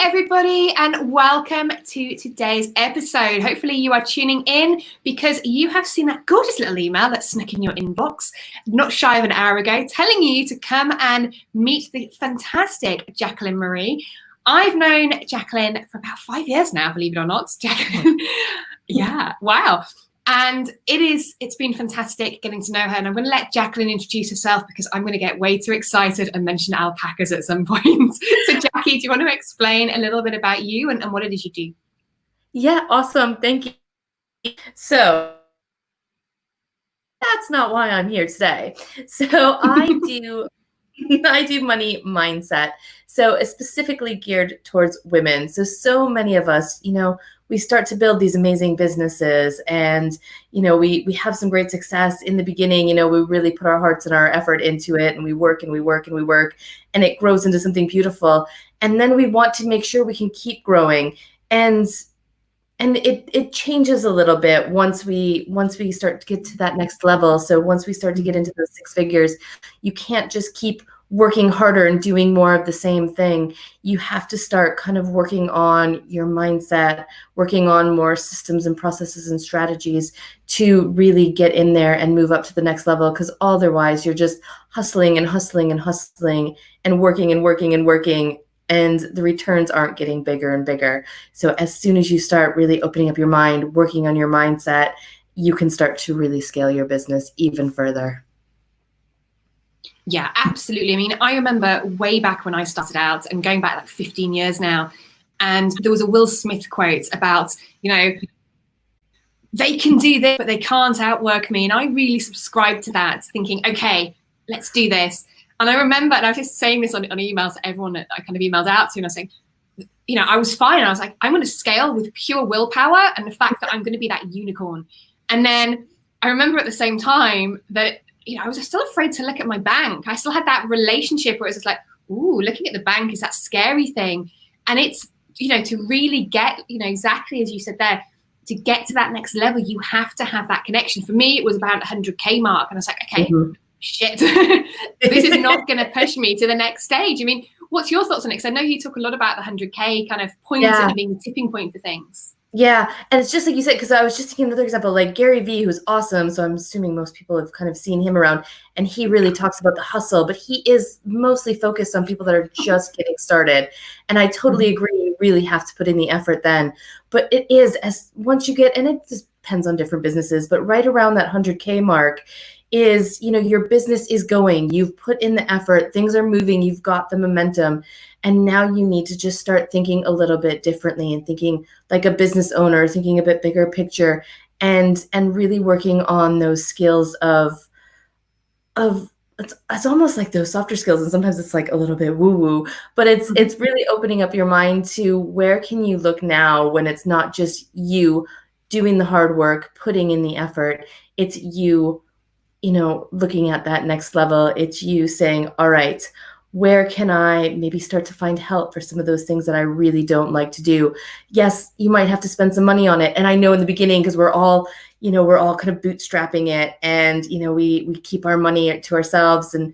everybody, and welcome to today's episode. Hopefully you are tuning in because you have seen that gorgeous little email that snuck in your inbox not shy of an hour ago telling you to come and meet the fantastic Jacquelyn Marie. I've known Jacquelyn for about 5 years now, believe it or not. Jacquelyn, yeah, wow. And it's been fantastic getting to know her. And I'm going to let Jacquelyn introduce herself because I'm going to get way too excited and mention alpacas at some point. So Jackie, do you want to explain a little bit about you and what it is you do? Yeah, awesome. Thank you. So that's not why I'm here today. So I do money mindset. So it's specifically geared towards women. So many of us, we start to build these amazing businesses and, we have some great success in the beginning. We really put our hearts and our effort into it and we work and we work and we work and it grows into something beautiful. And then we want to make sure we can keep growing. And it changes a little bit once we start to get to that next level. So once we start to get into those 6 figures, you can't just keep working harder and doing more of the same thing. You have to start kind of working on your mindset, working on more systems and processes and strategies to really get in there and move up to the next level. Because otherwise you're just hustling and hustling and hustling and working and working and working. And the returns aren't getting bigger and bigger. So as soon as you start really opening up your mind, working on your mindset, you can start to really scale your business even further. Yeah, absolutely. I mean, I remember way back when I started out and going back like 15 years now, and there was a Will Smith quote about, they can do this, but they can't outwork me. And I really subscribed to that, thinking, okay, let's do this. And I remember, and I was just saying this on emails to everyone that I kind of emailed out to, and I was saying, I was fine. And I was like, I'm going to scale with pure willpower and the fact that I'm going to be that unicorn. And then I remember at the same time that, I was still afraid to look at my bank. I still had that relationship where it was just like, ooh, looking at the bank is that scary thing. And it's, to really get, exactly as you said there, to get to that next level, you have to have that connection. For me, it was about 100K mark. And I was like, okay, shit, this is not going to push me to the next stage. I mean, what's your thoughts on it? Because I know you talk a lot about the 100K kind of point and being the tipping point for things. Yeah. And it's just like you said, because I was just thinking another example, like Gary Vee, who's awesome. So I'm assuming most people have kind of seen him around, and he really talks about the hustle, but he is mostly focused on people that are just getting started. And I totally agree. You really have to put in the effort then. But it is once you get, and it just depends on different businesses, but right around that 100K mark is, your business is going, you've put in the effort, things are moving, you've got the momentum. And now you need to just start thinking a little bit differently and thinking like a business owner, thinking a bit bigger picture, and really working on those skills of it's almost like those softer skills. And sometimes it's like a little bit woo-woo, but it's really opening up your mind to where can you look now when it's not just you doing the hard work, putting in the effort. It's you, looking at that next level. It's you saying, all right, where can I maybe start to find help for some of those things that I really don't like to do? Yes, you might have to spend some money on it. And I know in the beginning, because we're all kind of bootstrapping it, and, we keep our money to ourselves and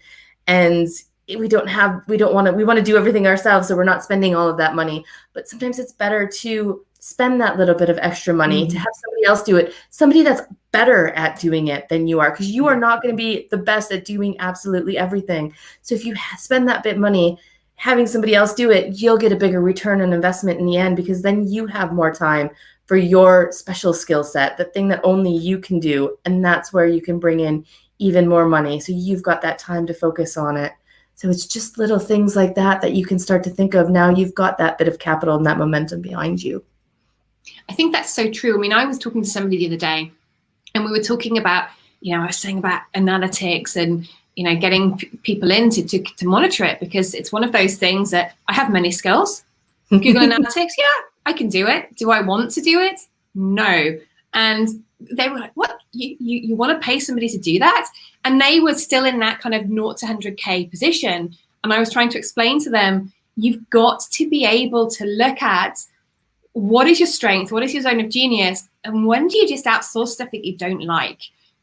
we want to do everything ourselves. So we're not spending all of that money, but sometimes it's better to spend that little bit of extra money to have somebody else do it, somebody that's better at doing it than you are, because you are not going to be the best at doing absolutely everything. So if you spend that bit of money, having somebody else do it, you'll get a bigger return on investment in the end, because then you have more time for your special skill set, the thing that only you can do. And that's where you can bring in even more money. So you've got that time to focus on it. So it's just little things like that you can start to think of. Now you've got that bit of capital and that momentum behind you. I think that's so true. I mean, I was talking to somebody the other day, and we were talking about, I was saying about analytics and, getting people in to monitor it, because it's one of those things that I have many skills. Google Analytics, yeah, I can do it. Do I want to do it? No. And they were like, what? You want to pay somebody to do that? And they were still in that kind of 0 to 100K position. And I was trying to explain to them, you've got to be able to look at what is your strength, what is your zone of genius, and when do you just outsource stuff that you don't like?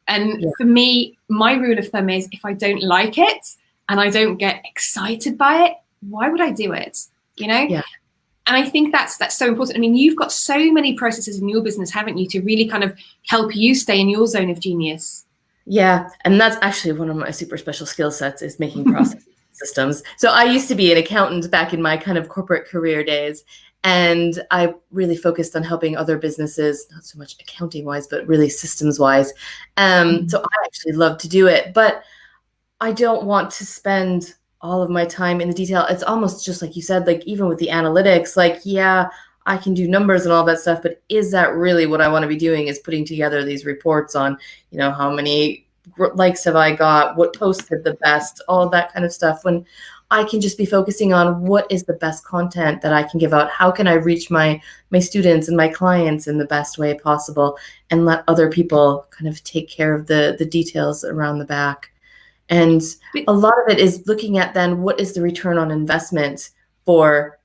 And for me, my rule of thumb is if I don't like it and I don't get excited by it, why would I do it? Yeah. And I think that's so important. I mean, you've got so many processes in your business, haven't you, to really kind of help you stay in your zone of genius. Yeah, and that's actually one of my super special skill sets, is making process systems. So I used to be an accountant back in my kind of corporate career days, and I really focused on helping other businesses, not so much accounting wise, but really systems wise. So I actually love to do it, but I don't want to spend all of my time in the detail. It's almost just like you said, like even with the analytics, like, yeah, I can do numbers and all that stuff, but is that really what I want to be doing, is putting together these reports on, how many likes have I got, what posts did the best, all of that kind of stuff, when I can just be focusing on what is the best content that I can give out? How can I reach my students and my clients in the best way possible, and let other people kind of take care of the details around the back. And a lot of it is looking at then what is the return on investment for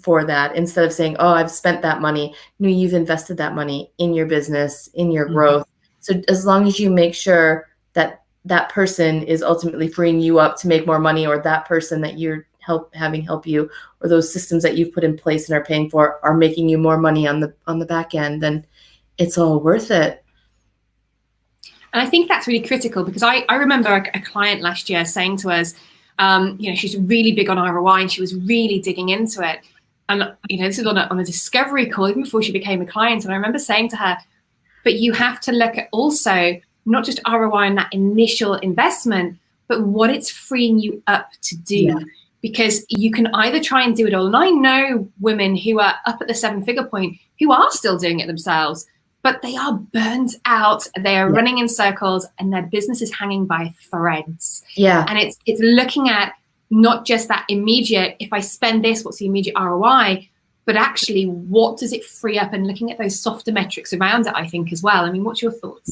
that, instead of saying, oh, I've spent that money. No, you've invested that money in your business, in your growth. So as long as you make sure that that person is ultimately freeing you up to make more money, or that person that you're having help you, or those systems that you've put in place and are paying for are making you more money on the back end, then it's all worth it. And I think that's really critical, because I remember a client last year saying to us, she's really big on ROI and she was really digging into it. And, this is on a discovery call, even before she became a client. And I remember saying to her, but you have to look at also not just ROI on that initial investment, but what it's freeing you up to do. Yeah. Because you can either try and do it all. And I know women who are up at the 7-figure point who are still doing it themselves, but they are burnt out. They are running in circles, and their business is hanging by threads. Yeah. And it's looking at not just that immediate, if I spend this, what's the immediate ROI, but actually what does it free up, and looking at those softer metrics around it, I think, as well. I mean, what's your thoughts?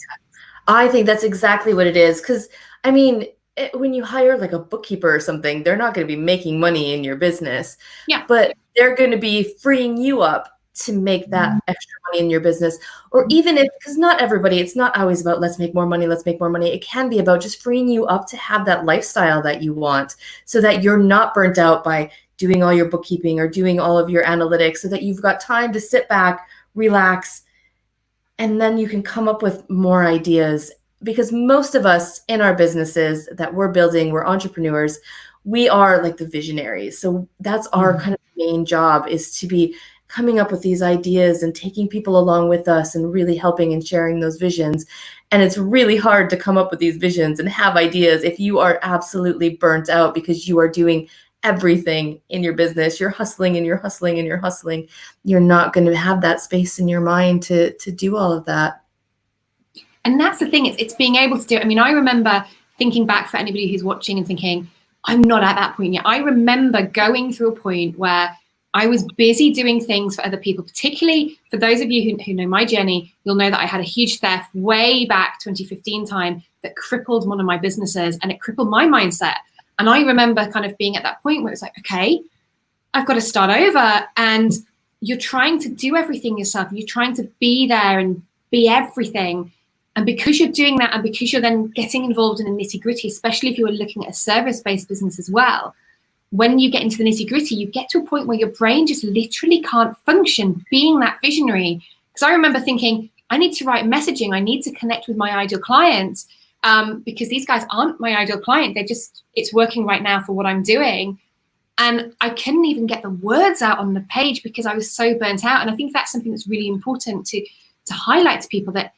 I think that's exactly what it is. Because, I mean, when you hire like a bookkeeper or something, they're not going to be making money in your business. Yeah. But they're going to be freeing you up to make that extra money in your business. Or even if, because not everybody, it's not always about let's make more money. It can be about just freeing you up to have that lifestyle that you want, so that you're not burnt out by doing all your bookkeeping or doing all of your analytics, so that you've got time to sit back, relax, and then you can come up with more ideas. Because most of us in our businesses that we're building, we're entrepreneurs, we are like the visionaries. So that's our kind of main job, is to be coming up with these ideas and taking people along with us and really helping and sharing those visions. And it's really hard to come up with these visions and have ideas if you are absolutely burnt out, because you are doing everything in your business. You're hustling and you're hustling and you're hustling. You're not going to have that space in your mind to do all of that. And that's the thing, it's being able to do it. I mean, I remember thinking back, for anybody who's watching and thinking, I'm not at that point yet. I remember going through a point where I was busy doing things for other people, particularly for those of you who know my journey. You'll know that I had a huge theft way back 2015 time that crippled one of my businesses, and it crippled my mindset. And I remember kind of being at that point where it's like, okay, I've got to start over. And you're trying to do everything yourself. You're trying to be there and be everything. And because you're doing that, and because you're then getting involved in the nitty gritty, especially if you were looking at a service-based business as well, when you get into the nitty gritty, you get to a point where your brain just literally can't function being that visionary. Because I remember thinking, I need to write messaging. I need to connect with my ideal clients, because these guys aren't my ideal client. It's working right now for what I'm doing. And I couldn't even get the words out on the page because I was so burnt out. And I think that's something that's really important to highlight to people, that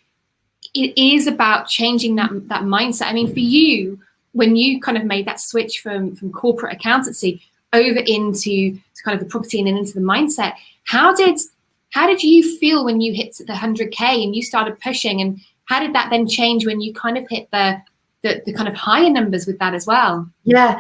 it is about changing that mindset. I mean, for you, when you kind of made that switch from corporate accountancy over into kind of the property and then into the mindset, how did you feel when you hit the 100K and you started pushing, and how did that then change when you kind of hit the kind of higher numbers with that as well? Yeah,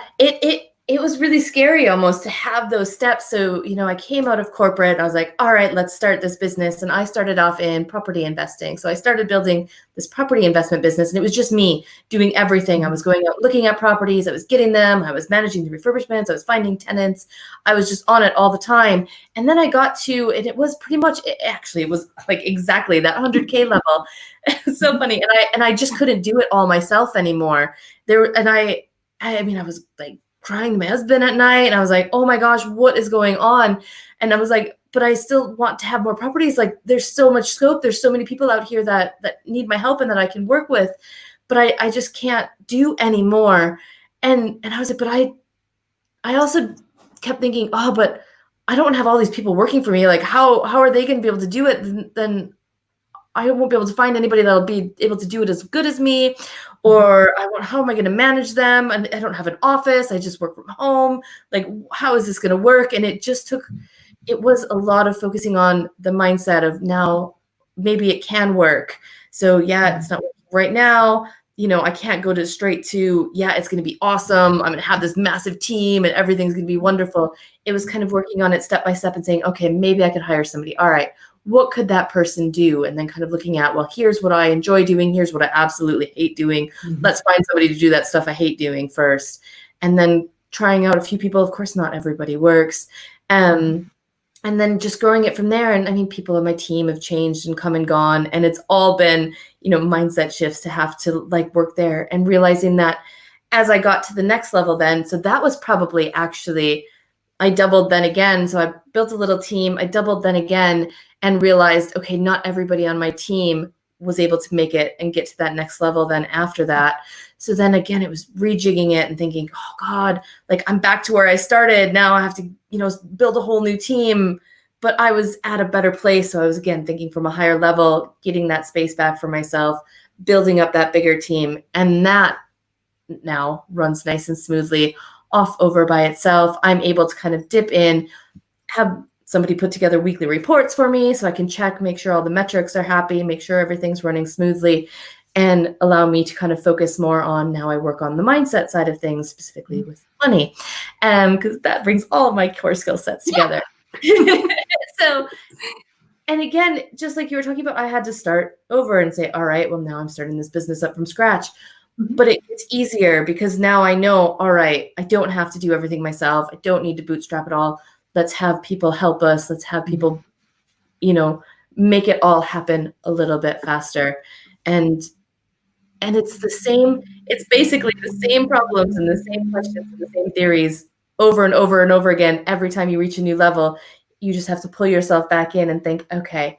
it was really scary almost to have those steps. So, I came out of corporate. I was like, all right, let's start this business. And I started off in property investing. So I started building this property investment business, and it was just me doing everything. I was going out, looking at properties. I was getting them. I was managing the refurbishments. I was finding tenants. I was just on it all the time. And then I got to, and it was pretty much, it was like exactly that 100K level. It's so funny. And I just couldn't do it all myself anymore. I was like crying to my husband at night. And I was like, oh my gosh, what is going on? And I was like, but I still want to have more properties. Like there's so much scope. There's so many people out here that need my help and that I can work with, but I just can't do anymore. And I was like, but I also kept thinking, oh, but I don't have all these people working for me. Like how are they going to be able to do it? Then I won't be able to find anybody that'll be able to do it as good as me, or how am I going to manage them? And I don't have an office. I just work from home. Like, how is this going to work? And it was a lot of focusing on the mindset of now maybe it can work. So yeah, it's not working right now. I can't go straight to, yeah, it's going to be awesome. I'm going to have this massive team and everything's going to be wonderful. It was kind of working on it step by step and saying, okay, maybe I could hire somebody. All right, what could that person do? And then kind of looking at, well, here's what I enjoy doing. Here's what I absolutely hate doing. Mm-hmm. Let's find somebody to do that stuff I hate doing first. And then trying out a few people. Of course, not everybody works. And then just growing it from there. And I mean, people on my team have changed and come and gone. And it's all been, mindset shifts to have to like work there, and realizing that as I got to the next level then, so that was probably actually, I doubled then again. So I built a little team. I doubled then again and realized, okay, not everybody on my team was able to make it and get to that next level then after that. So then again, it was rejigging it and thinking, oh God, like I'm back to where I started. Now I have to, build a whole new team, but I was at a better place. So I was again thinking from a higher level, getting that space back for myself, building up that bigger team. And that now runs nice and smoothly off over by itself. I'm able to kind of dip in, have somebody put together weekly reports for me so I can check, make sure all the metrics are happy, make sure everything's running smoothly, and allow me to kind of focus more on, now I work on the mindset side of things, specifically with money, because that brings all of my core skill sets together. So, and again, just like you were talking about, I had to start over and say, all right, well, now I'm starting this business up from scratch. Mm-hmm. But it's easier because now I know, all right, I don't have to do everything myself. I don't need to bootstrap it all. Let's have people help us. Let's have people, make it all happen a little bit faster. And it's the same, it's basically the same problems and the same questions and the same theories over and over and over again. Every time you reach a new level, you just have to pull yourself back in and think, okay,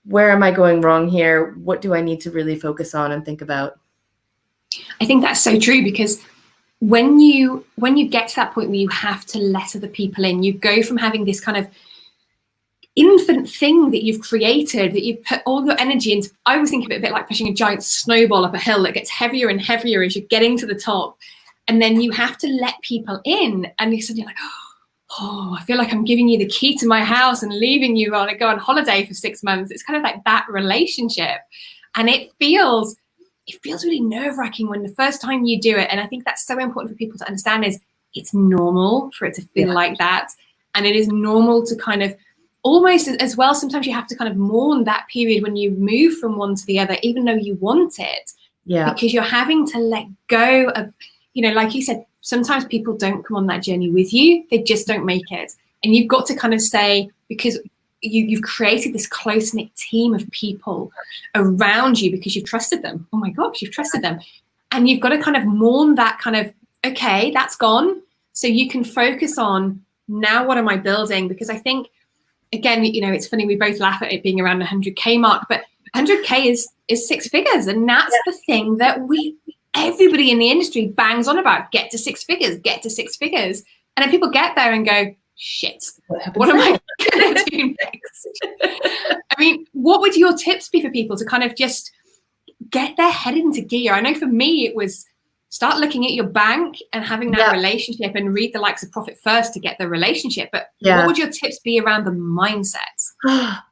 where am I going wrong here? What do I need to really focus on and think about? I think that's so true, because when you get to that point where you have to let other people in, you go from having this kind of infinite thing that you've created, that you've put all your energy into. I always think of it a bit like pushing a giant snowball up a hill that gets heavier and heavier as you're getting to the top. And then you have to let people in, and you're suddenly like, oh, I feel like I'm giving you the key to my house and leaving you on go on holiday for 6 months. It's kind of like that relationship. And it feels really nerve-wracking when the first time you do it. And I think that's so important for people to understand, is it's normal for it to feel like that. And it is normal to kind of almost as well, sometimes you have to kind of mourn that period when you move from one to the other, even though you want it. Yeah. Because you're having to let go of, like you said, sometimes people don't come on that journey with you. They just don't make it. And you've got to kind of say, because you've created this close-knit team of people around you because you've trusted them. Oh my gosh, you've trusted them. And you've got to kind of mourn that kind of, okay, that's gone. So you can focus on, now what am I building? Because I think, again, it's funny, we both laugh at it being around the 100K mark, but 100K is 6 figures. And that's the thing that everybody in the industry bangs on about. Get to 6 figures, get to 6 figures. And then people get there and go, shit, what am I going to do next? I mean, what would your tips be for people to kind of just get their head into gear? I know for me, it was start looking at your bank and having that relationship, and read the likes of Profit First to get the relationship. But what would your tips be around the mindset?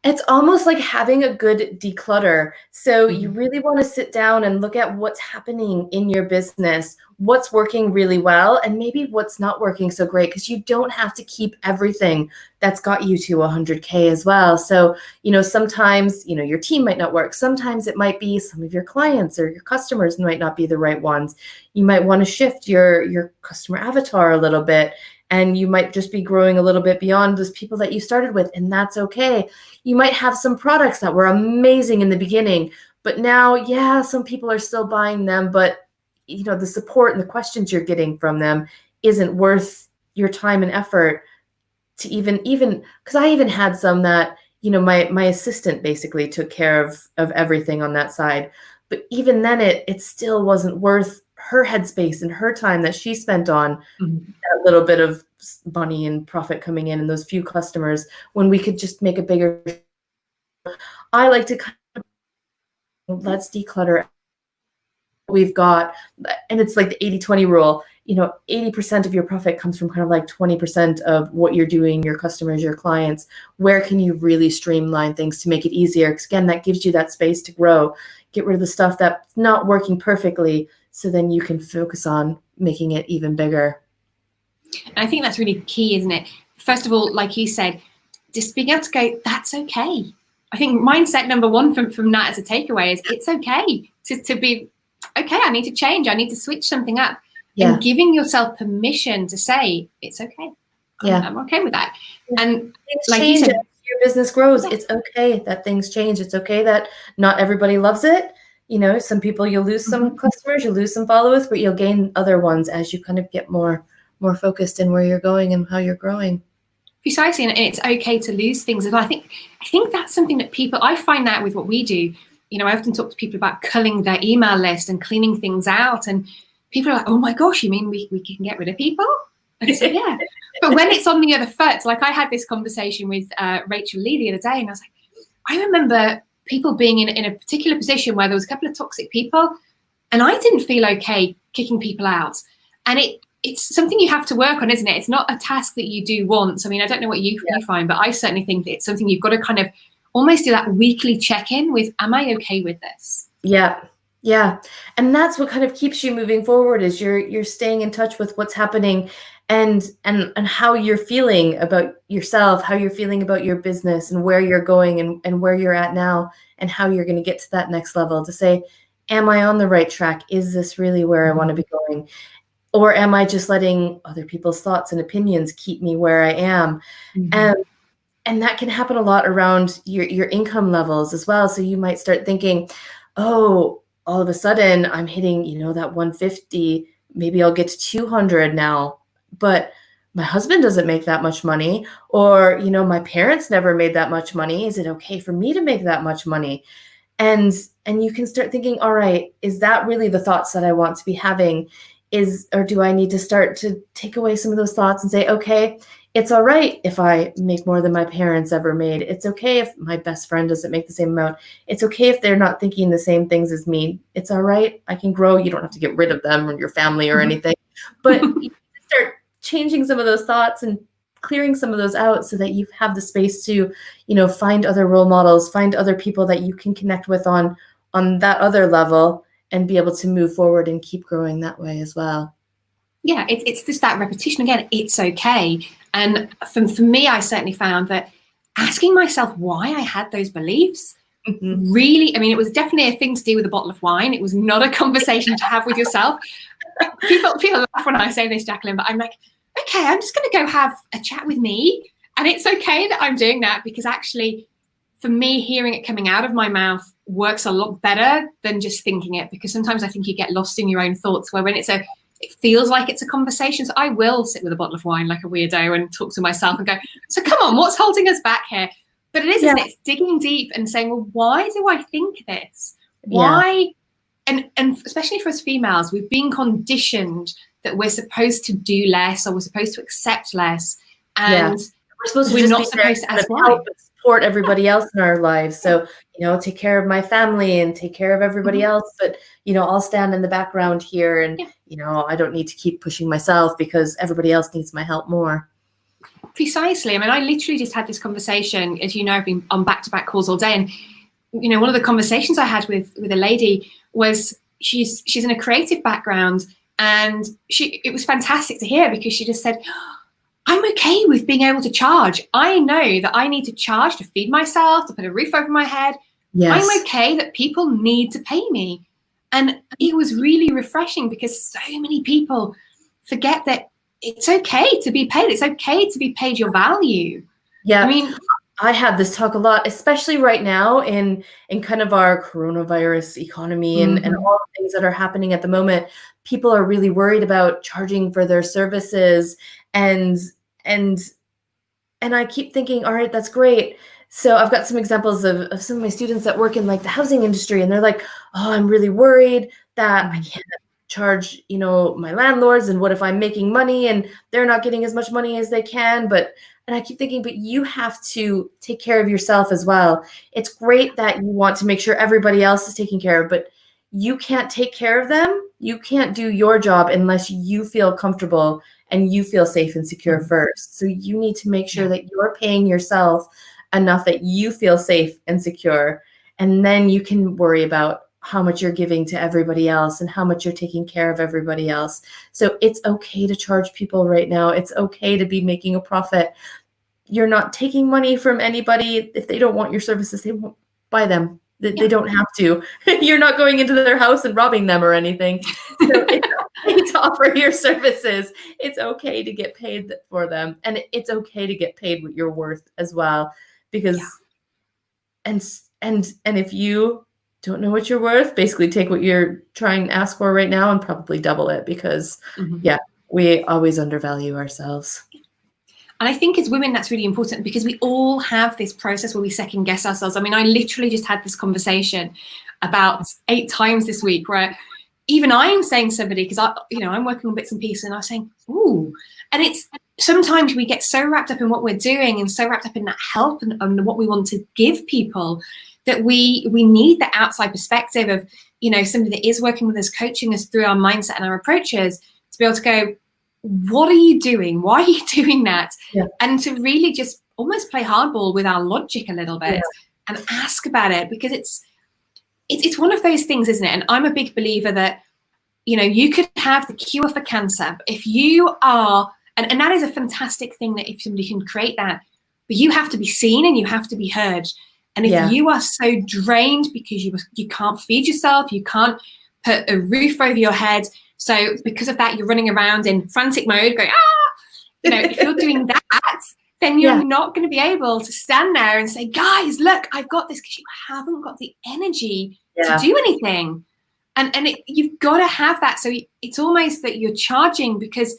It's almost like having a good declutter. So you really want to sit down and look at what's happening in your business, what's working really well, and maybe what's not working so great, because you don't have to keep everything that's got you to 100K as well. So, sometimes, your team might not work. Sometimes it might be some of your clients or your customers might not be the right ones. You might want to shift your customer avatar a little bit, and you might just be growing a little bit beyond those people that you started with, and that's okay. You might have some products that were amazing in the beginning, but now, some people are still buying them, but the support and the questions you're getting from them isn't worth your time and effort to even because I even had some that, you know, my assistant basically took care of everything on that side. But even then it still wasn't worth her headspace and her time that she spent on that little bit of money and profit coming in and those few customers when we could just make a bigger. I like to kind of, let's declutter. We've got, and it's like the 80-20 rule, you know, 80% of your profit comes from kind of like 20% of what you're doing, your customers, your clients. Where can you really streamline things to make it easier? Because again, that gives you that space to grow, get rid of the stuff that's not working perfectly, so then you can focus on making it even bigger. And I think that's really key, isn't it? First of all, like you said, just being able to go, that's okay. I think mindset number one from that as a takeaway is it's okay to be, okay, I need to change. I need to switch something up. Yeah. And giving yourself permission to say, it's okay. I'm okay with that. And like you said, your business grows. It's okay that things change. It's okay that not everybody loves it. You know, some people, you'll lose some customers, you'll lose some followers, but you'll gain other ones as you kind of get more focused in where you're going and how you're growing. Precisely, and it's okay to lose things as well. I think that's something that people, I find that with what we do, you know, I often talk to people about culling their email list and cleaning things out, and people are like, oh my gosh, you mean we can get rid of people? And I say, yeah. But when it's on the other foot, like I had this conversation with Rachel Lee the other day, and I was like, I remember people being in a particular position where there was a couple of toxic people, and I didn't feel okay kicking people out. And it's something you have to work on, isn't it? It's not a task that you do once. I mean, I don't know what you find, but I certainly think that it's something you've got to kind of almost do that weekly check-in with, am I okay with this? Yeah. Yeah. And that's what kind of keeps you moving forward, is you're staying in touch with what's happening and how you're feeling about yourself, how you're feeling about your business and where you're going and where you're at now and how you're going to get to that next level to say, am I on the right track? Is this really where I want to be going? Or am I just letting other people's thoughts and opinions keep me where I am? And that can happen a lot around your income levels as well. So you might start thinking, oh, all of a sudden I'm hitting, you know, that 150, maybe I'll get to 200 now, but my husband doesn't make that much money, or, you know, my parents never made that much money. Is it okay for me to make that much money? And you can start thinking, all right, is that really the thoughts that I want to be having? Or do I need to start to take away some of those thoughts and say, okay, it's all right if I make more than my parents ever made. It's okay if my best friend doesn't make the same amount. It's okay if they're not thinking the same things as me. It's all right. I can grow. You don't have to get rid of them or your family or anything, but you start changing some of those thoughts and clearing some of those out so that you have the space to, you know, find other role models, find other people that you can connect with on that other level and be able to move forward and keep growing that way as well. Yeah, it's just that repetition again. It's okay. And for me, I certainly found that asking myself why I had those beliefs really, I mean, it was definitely a thing to do with a bottle of wine. It was not a conversation to have with yourself. People laugh when I say this, Jacquelyn, but I'm like, okay, I'm just going to go have a chat with me. And it's okay that I'm doing that, because actually, for me, hearing it coming out of my mouth works a lot better than just thinking it, because sometimes I think you get lost in your own thoughts, where when it feels like it's a conversation. So I will sit with a bottle of wine like a weirdo and talk to myself and go, so come on, what's holding us back here? But it is, isn't it? It's digging deep and saying, well, why do I think this? Why? Yeah. And especially for us females, we've been conditioned that we're supposed to do less, or we're supposed to accept less. And we're not supposed to ask why. Support everybody else in our lives. So, you know, take care of my family and take care of everybody else. But, you know, I'll stand in the background here and, you know, I don't need to keep pushing myself because everybody else needs my help more. Precisely. I mean, I literally just had this conversation, as you know, I've been on back-to-back calls all day. And, you know, one of the conversations I had with a lady was she's in a creative background, and it was fantastic to hear, because she just said, I'm okay with being able to charge. I know that I need to charge to feed myself, to put a roof over my head. Yes. I'm okay that people need to pay me. And it was really refreshing, because so many people forget that it's okay to be paid. It's okay to be paid your value. Yeah. I mean, I have this talk a lot, especially right now in kind of our coronavirus economy and Mm-hmm. all the things that are happening at the moment. People are really worried about charging for their services, and and and I keep thinking, all right, that's great. So I've got some examples of some of my students that work in like the housing industry, and they're like, oh, I'm really worried that I can't charge, my landlords, and what if I'm making money and they're not getting as much money as they can? And I keep thinking, but you have to take care of yourself as well. It's great that you want to make sure everybody else is taken care of, but you can't take care of them. You can't do your job unless you feel comfortable and you feel safe and secure first. So you need to make sure that you're paying yourself enough that you feel safe and secure. And then you can worry about how much you're giving to everybody else and how much you're taking care of everybody else. So it's okay to charge people right now. It's okay to be making a profit. You're not taking money from anybody. If they don't want your services, they won't buy them. They don't have to. You're not going into their house and robbing them or anything. So it's okay to offer your services. It's okay to get paid for them. And it's okay to get paid what you're worth as well. Because and if you don't know what you're worth, basically take what you're trying to ask for right now and probably double it, because we always undervalue ourselves. And I think as women, that's really important, because we all have this process where we second guess ourselves. I mean, I literally just had this conversation about 8 times this week where even I'm saying to somebody, because I'm working on bits and pieces, and I'm saying, ooh, and it's sometimes we get so wrapped up in what we're doing and so wrapped up in that help and what we want to give people that we need the outside perspective of, somebody that is working with us, coaching us through our mindset and our approaches, to be able to go, what are you doing? Why are you doing that? And to really just almost play hardball with our logic a little bit and ask about it, because it's one of those things, isn't it? And I'm a big believer that, you could have the cure for cancer, but if you are, and that is a fantastic thing that if somebody can create that, but you have to be seen and you have to be heard. And if you are so drained because you can't feed yourself, you can't put a roof over your head, so because of that, you're running around in frantic mode going, if you're doing that, then you're not going to be able to stand there and say, guys, look, I've got this, because you haven't got the energy to do anything. And you've got to have that. So it's almost that you're charging because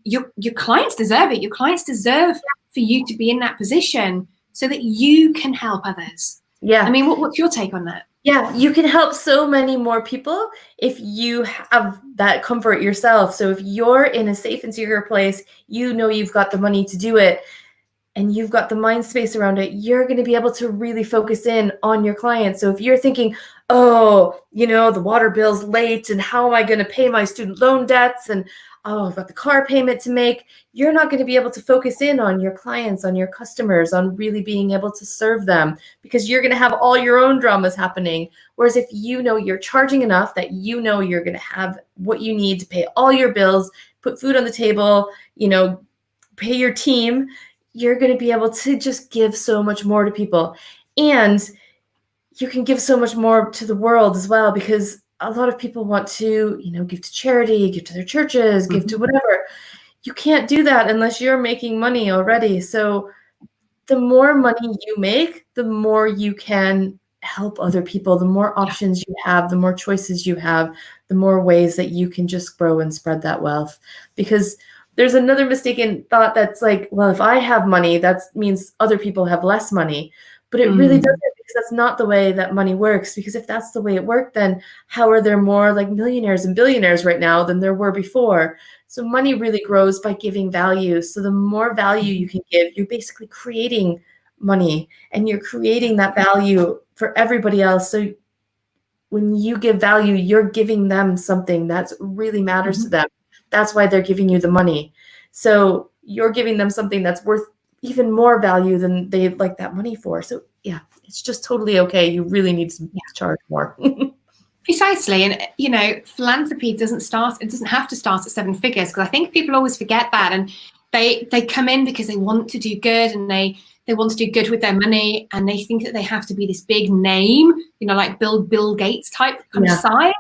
your clients deserve it. Your clients deserve for you to be in that position so that you can help others. I mean, what's your take on that? Yeah, you can help so many more people if you have that comfort yourself. So if you're in a safe and secure place, you've got the money to do it, and you've got the mind space around it, you're going to be able to really focus in on your clients. So if you're thinking, oh, the water bill's late, and how am I going to pay my student loan debts, and oh, I've got the car payment to make, you're not going to be able to focus in on your clients, on your customers, on really being able to serve them, because you're going to have all your own dramas happening. Whereas if you're charging enough that you're going to have what you need to pay all your bills, put food on the table, pay your team, you're going to be able to just give so much more to people. And you can give so much more to the world as well, because a lot of people want to, give to charity, give to their churches, give to whatever. You can't do that unless you're making money already. So the more money you make, the more you can help other people, the more options you have, the more choices you have, the more ways that you can just grow and spread that wealth. Because there's another mistaken thought that's like, well, if I have money, that means other people have less money. But it really doesn't, because that's not the way that money works. Because if that's the way it worked, then how are there more like millionaires and billionaires right now than there were before? So money really grows by giving value. So the more value you can give, you're basically creating money, and you're creating that value for everybody else. So when you give value, you're giving them something that really matters to them. That's why they're giving you the money. So you're giving them something that's worth even more value than they like that money for. So it's just totally okay. You really need to charge more. Precisely. And, philanthropy doesn't have to start at 7 figures, because I think people always forget that. And they come in because they want to do good, and they want to do good with their money, and they think that they have to be this big name, like Bill Gates type kind of size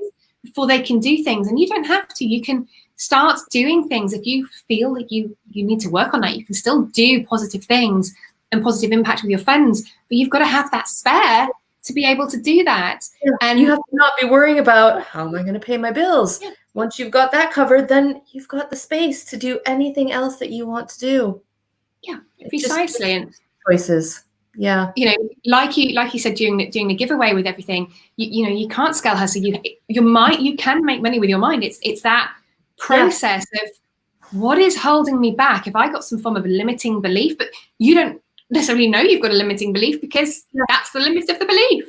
before they can do things. And you don't have to. You can start doing things. If you feel that you need to work on that, you can still do positive things and positive impact with your funds, but you've got to have that spare to be able to do that. Yeah. And you have to not be worrying about, how am I going to pay my bills? Yeah. Once you've got that covered, then you've got the space to do anything else that you want to do. Yeah, precisely. And choices. Yeah. You know, like you said during the giveaway with everything, you know, you can't scale hustle. Your mind, you can make money with your mind. It's that process of what is holding me back. If I got some form of a limiting belief, but you don't necessarily know you've got a limiting belief because that's the limit of the belief.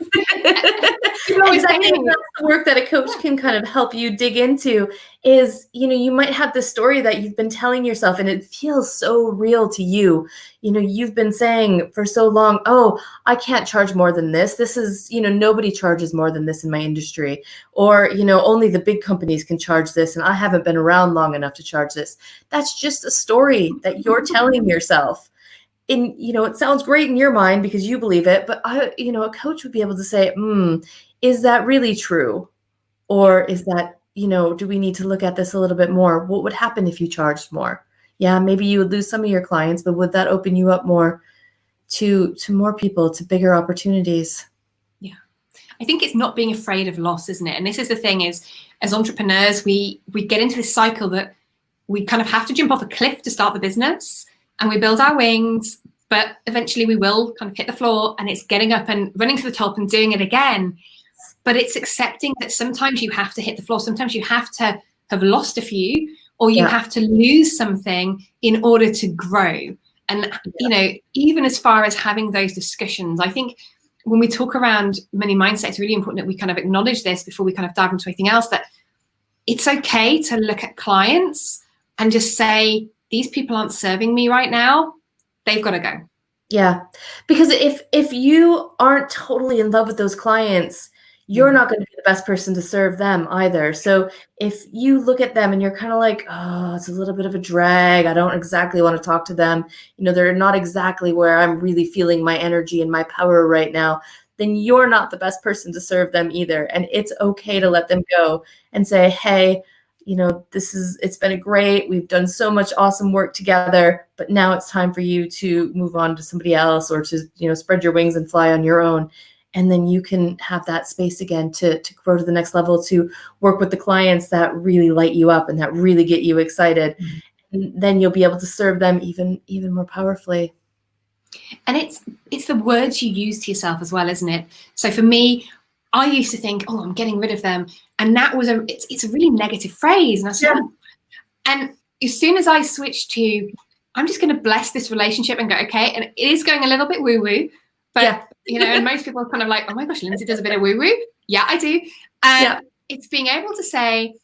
Exactly. That's the work that a coach can kind of help you dig into is, you know, you might have this story that you've been telling yourself and it feels so real to you. You know, you've been saying for so long, oh, I can't charge more than this. This is, you know, nobody charges more than this in my industry. Or, you know, only the big companies can charge this and I haven't been around long enough to charge this. That's just a story that you're telling yourself. In, you know, it sounds great in your mind because you believe it, but you know, a coach would be able to say, is that really true? Or is that, you know, do we need to look at this a little bit more? What would happen if you charged more? Yeah, maybe you would lose some of your clients, but would that open you up more to more people, to bigger opportunities? Yeah. I think it's not being afraid of loss, isn't it? And this is the thing is, as entrepreneurs, we get into this cycle that we kind of have to jump off a cliff to start the business. And we build our wings, but eventually we will kind of hit the floor and it's getting up and running to the top and doing it again. But it's accepting that sometimes you have to hit the floor. Sometimes you have to have lost a few or you have to lose something in order to grow. And, you know, even as far as having those discussions, I think when we talk around money mindset, it's really important that we kind of acknowledge this before we kind of dive into anything else, that it's okay to look at clients and just say, these people aren't serving me right now. They've got to go. Yeah. Because if you aren't totally in love with those clients, you're not going to be the best person to serve them either. So if you look at them and you're kind of like, oh, it's a little bit of a drag. I don't exactly want to talk to them. You know, they're not exactly where I'm really feeling my energy and my power right now. Then you're not the best person to serve them either. And it's okay to let them go and say, hey, you know, it's been great. We've done so much awesome work together, but now it's time for you to move on to somebody else or to, you know, spread your wings and fly on your own. And then you can have that space again to grow to the next level, to work with the clients that really light you up and that really get you excited. And then you'll be able to serve them even more powerfully. And it's the words you use to yourself as well, isn't it? So for me, I used to think, oh, I'm getting rid of them. And that was it's a really negative phrase. And I said, and as soon as I switched to, I'm just going to bless this relationship and go, okay. And it is going a little bit woo-woo, but you know, and most people are kind of like, oh my gosh, Lindsay does a bit of woo-woo. Yeah, I do. And it's being able to say,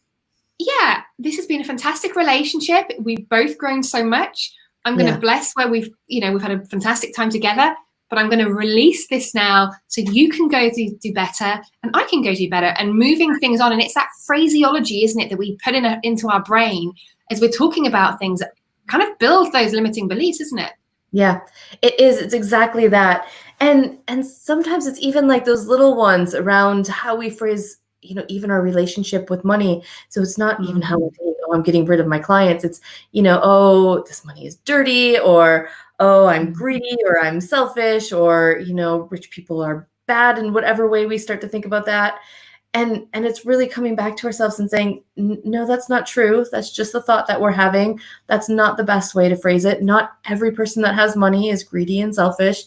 yeah, this has been a fantastic relationship. We've both grown so much. I'm going to bless where we've had a fantastic time together. But I'm going to release this now so you can go do better and I can go do better, and moving things on. And it's that phraseology, isn't it, that we put into our brain as we're talking about things that kind of build those limiting beliefs, isn't it? Yeah, it is. It's exactly that. And sometimes it's even like those little ones around how we phrase, you know, even our relationship with money. So it's not even how we think, oh, I'm getting rid of my clients. It's, you know, oh, this money is dirty, or oh, I'm greedy, or I'm selfish, or, you know, rich people are bad in whatever way we start to think about that. And it's really coming back to ourselves and saying, no, that's not true. That's just the thought that we're having. That's not the best way to phrase it. Not every person that has money is greedy and selfish.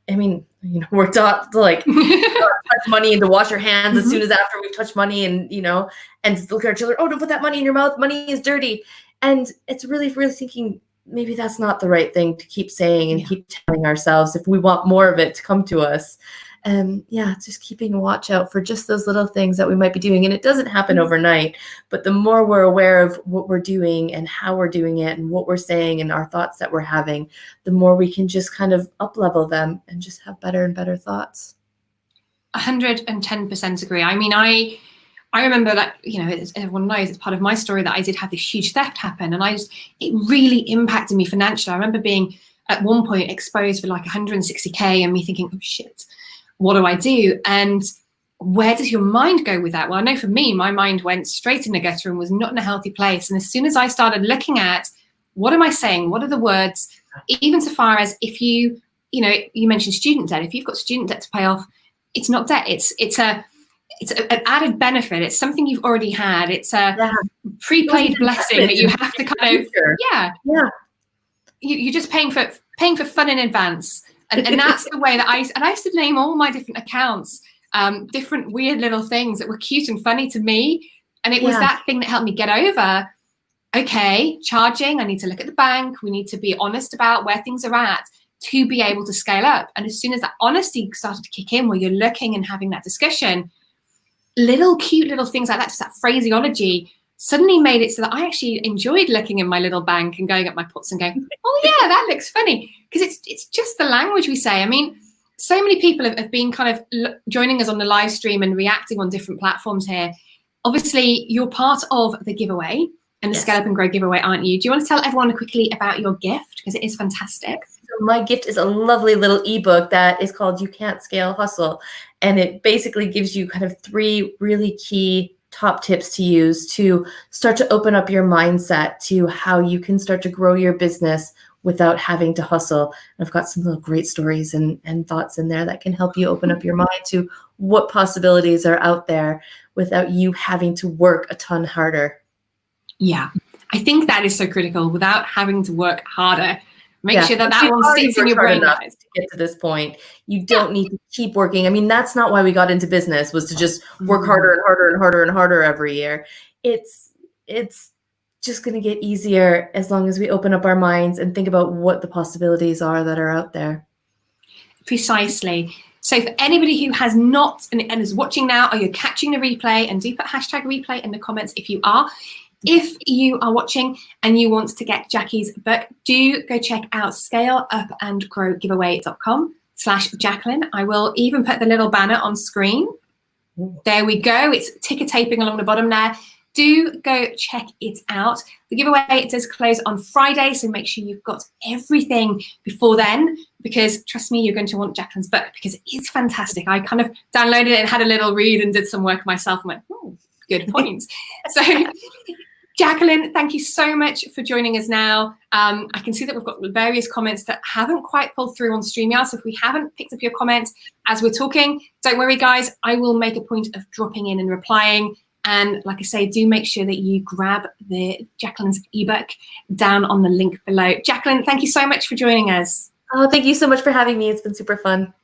I mean, you know, we're taught to like touch money and to wash your hands as soon as after we've touched money, and, you know, and to look at our children, oh, don't put that money in your mouth. Money is dirty. And it's really thinking, maybe that's not the right thing to keep saying and keep telling ourselves if we want more of it to come to us. Just keeping a watch out for just those little things that we might be doing. And it doesn't happen overnight, but the more we're aware of what we're doing and how we're doing it and what we're saying and our thoughts that we're having, the more we can just kind of up level them and just have better and better thoughts. 110% agree. I mean, I remember that, you know, as everyone knows, it's part of my story that I did have this huge theft happen, and it really impacted me financially. I remember being at one point exposed for like 160K and me thinking, oh shit, what do I do? And where does your mind go with that? Well, I know for me, my mind went straight in the gutter and was not in a healthy place. And as soon as I started looking at, what am I saying? What are the words? even so far as if you know, you mentioned student debt. If you've got student debt to pay off, it's not debt. It's an added benefit. It's something you've already had. It's a prepaid blessing that you have to kind of, you're just paying for fun in advance. And that's the way that I used to name all my different accounts, different weird little things that were cute and funny to me. And it was that thing that helped me get over, okay, charging, I need to look at the bank. We need to be honest about where things are at to be able to scale up. And as soon as that honesty started to kick in, where you're looking and having that discussion, little cute little things like that, just that phraseology suddenly made it so that I actually enjoyed looking in my little bank and going at my pots and going, oh yeah, that looks funny. Because it's just the language we say. I mean, so many people have been kind of joining us on the live stream and reacting on different platforms here. Obviously, you're part of the giveaway and the Scale Up and Grow giveaway, aren't you? Do you want to tell everyone quickly about your gift? Because it is fantastic. So my gift is a lovely little ebook that is called You Can't Scale, Hustle. And it basically gives you kind of 3 really key top tips to use to start to open up your mindset to how you can start to grow your business without having to hustle. And I've got some little great stories and thoughts in there that can help you open up your mind to what possibilities are out there without you having to work a ton harder. Yeah, I think that is so critical, without having to work harder. Make sure that one sticks in your brain. To get to this point, you don't need to keep working. I mean, that's not why we got into business, was to just work harder and harder and harder and harder every year. It's just going to get easier as long as we open up our minds and think about what the possibilities are that are out there. Precisely. So for anybody who has not and is watching now, or you're catching the replay, and do put #replay in the comments if you are. If you are watching and you want to get Jackie's book, do go check out scaleupandgrowgiveaway.com/Jacquelyn. I will even put the little banner on screen. There we go. It's ticker taping along the bottom there. Do go check it out. The giveaway does close on Friday, so make sure you've got everything before then, because trust me, you're going to want Jacquelyn's book because it is fantastic. I kind of downloaded it and had a little read and did some work myself and went, oh, good point. So Jacquelyn, thank you so much for joining us now. I can see that we've got various comments that haven't quite pulled through on StreamYard. So if we haven't picked up your comment as we're talking, don't worry, guys. I will make a point of dropping in and replying. And like I say, do make sure that you grab the Jacquelyn's ebook down on the link below. Jacquelyn, thank you so much for joining us. Oh, thank you so much for having me. It's been super fun.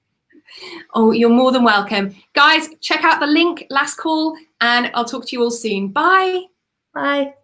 Oh, you're more than welcome. Guys, check out the link, last call, and I'll talk to you all soon. Bye. Bye.